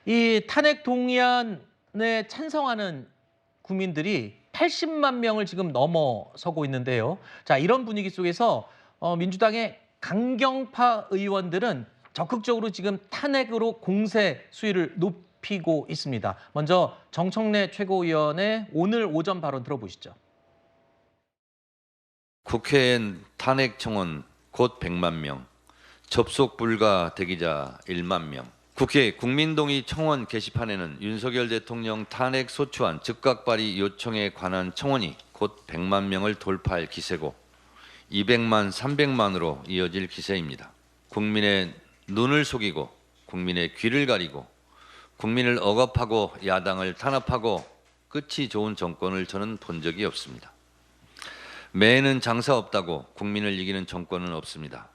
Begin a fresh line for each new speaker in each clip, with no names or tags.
이 탄핵 동의안에 찬성하는 국민들이 80만 명을 지금 넘어서고 있는데요. 자, 이런 분위기 속에서 민주당의 강경파 의원들은 적극적으로 지금 탄핵으로 공세 수위를 높이고 있습니다. 먼저 정청래 최고위원의 오늘 오전 발언 들어보시죠.
국회엔 탄핵 청원 곧 100만 명, 접속 불가 대기자 1만 명. 국회 국민동의 청원 게시판에는 윤석열 대통령 탄핵 소추안 즉각 발의 요청에 관한 청원이 곧 100만 명을 돌파할 기세고 200만, 300만으로 이어질 기세입니다. 국민의 눈을 속이고 국민의 귀를 가리고 국민을 억압하고 야당을 탄압하고 끝이 좋은 정권을 저는 본 적이 없습니다. 매는 장사 없다고 국민을 이기는 정권은 없습니다.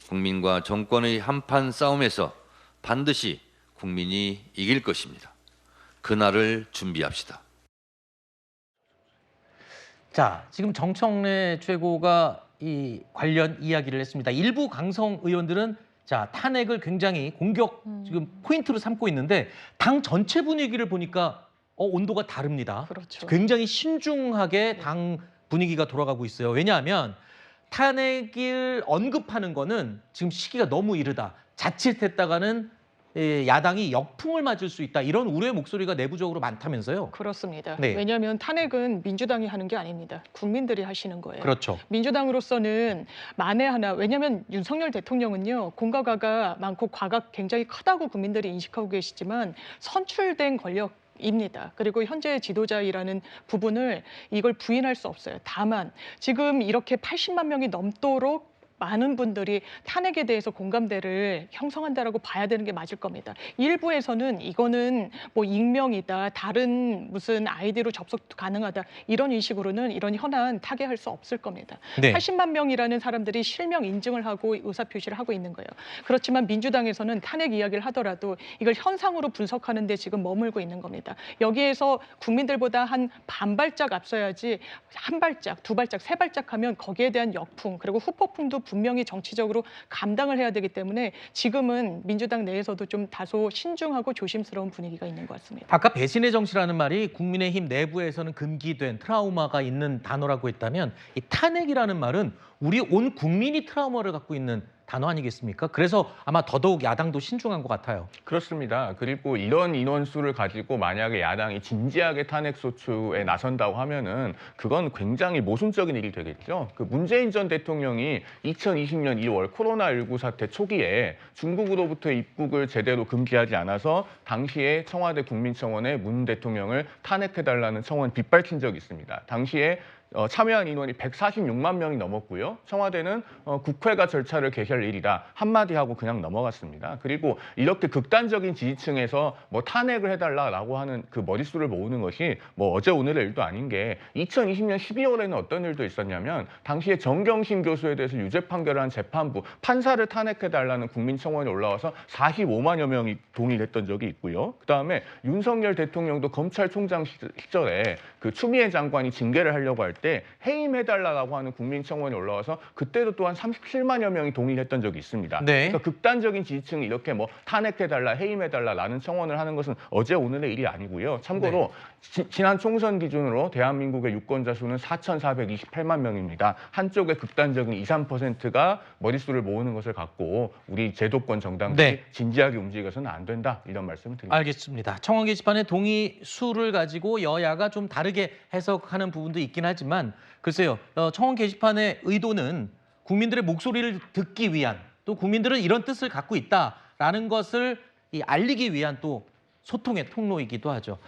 국민과 정권의 한판 싸움에서 반드시 국민이 이길 것입니다. 그날을 준비합시다.
자, 지금 정청래 최고가 이 관련 이야기를 했습니다. 일부 강성 의원들은 자, 탄핵을 굉장히 공격 지금 포인트로 삼고 있는데 당 전체 분위기를 보니까 온도가 다릅니다.
그렇죠.
굉장히 신중하게 당 분위기가 돌아가고 있어요. 왜냐하면 탄핵을 언급하는 거는 지금 시기가 너무 이르다. 자칫했다가는 야당이 역풍을 맞을 수 있다. 이런 우려의 목소리가 내부적으로 많다면서요.
그렇습니다.
네.
왜냐하면 탄핵은 민주당이 하는 게 아닙니다. 국민들이 하시는 거예요.
그렇죠.
민주당으로서는 만에 하나, 왜냐하면 윤석열 대통령은요, 공과 가가 많고 과가 굉장히 크다고 국민들이 인식하고 계시지만 선출된 권력입니다. 그리고 현재 지도자이라는 부분을 이걸 부인할 수 없어요. 다만 지금 이렇게 80만 명이 넘도록 많은 분들이 탄핵에 대해서 공감대를 형성한다라고 봐야 되는 게 맞을 겁니다. 일부에서는 이거는 뭐 익명이다, 다른 무슨 아이디로 접속도 가능하다 이런 인식으로는 이런 현안 타개할 수 없을 겁니다.
네.
80만 명이라는 사람들이 실명 인증을 하고 의사표시를 하고 있는 거예요. 그렇지만 민주당에서는 탄핵 이야기를 하더라도 이걸 현상으로 분석하는 데 지금 머물고 있는 겁니다. 여기에서 국민들보다 한 반발짝 앞서야지 한 발짝, 두 발짝, 세 발짝 하면 거기에 대한 역풍 그리고 후폭풍도 분명히 정치적으로 감당을 해야 되기 때문에 지금은 민주당 내에서도 좀 다소 신중하고 조심스러운 분위기가 있는 것 같습니다.
아까 배신의 정치라는 말이 국민의힘 내부에서는 금기된 트라우마가 있는 단어라고 했다면 이 탄핵이라는 말은 우리 온 국민이 트라우마를 갖고 있는 단어 아니겠습니까? 그래서 아마 더더욱 야당도 신중한 것 같아요.
그렇습니다. 그리고 이런 인원수를 가지고 만약에 야당이 진지하게 탄핵소추에 나선다고 하면은 그건 굉장히 모순적인 일이 되겠죠. 그 문재인 전 대통령이 2020년 2월 코로나19 사태 초기에 중국으로부터 입국을 제대로 금지하지 않아서 당시에 청와대 국민청원에 문 대통령을 탄핵해달라는 청원 빗발친 적이 있습니다. 당시에 참여한 인원이 146만 명이 넘었고요. 청와대는 국회가 절차를 개시할 일이다 한마디 하고 그냥 넘어갔습니다. 그리고 이렇게 극단적인 지지층에서 뭐 탄핵을 해달라고 하는 그 머릿수를 모으는 것이 뭐 어제 오늘의 일도 아닌 게 2020년 12월에는 어떤 일도 있었냐면 당시에 정경심 교수에 대해서 유죄 판결을 한 재판부 판사를 탄핵해달라는 국민청원이 올라와서 45만여 명이 동의를 했던 적이 있고요. 그다음에 윤석열 대통령도 검찰총장 시절에 그 추미애 장관이 징계를 하려고 할 때 해임해달라고 하는 국민청원이 올라와서 그때도 또한 37만여 명이 동의했던 적이 있습니다.
네.
그러니까 극단적인 지지층이 이렇게 뭐 탄핵해달라, 해임해달라라는 청원을 하는 것은 어제 오늘의 일이 아니고요. 참고로 지난 총선 기준으로 대한민국의 유권자 수는 4,428만 명입니다. 한쪽의 극단적인 2, 3%가 머릿수를 모으는 것을 갖고 우리 제도권 정당들이 진지하게 움직여서는 안 된다 이런 말씀을 드립니다.
알겠습니다. 청원 게시판의 동의 수를 가지고 여야가 좀 다르게 해석하는 부분도 있긴 하지만 글쎄요. 청원 게시판의 의도는 국민들의 목소리를 듣기 위한 또 국민들은 이런 뜻을 갖고 있다라는 것을 알리기 위한 또 소통의 통로이기도 하죠.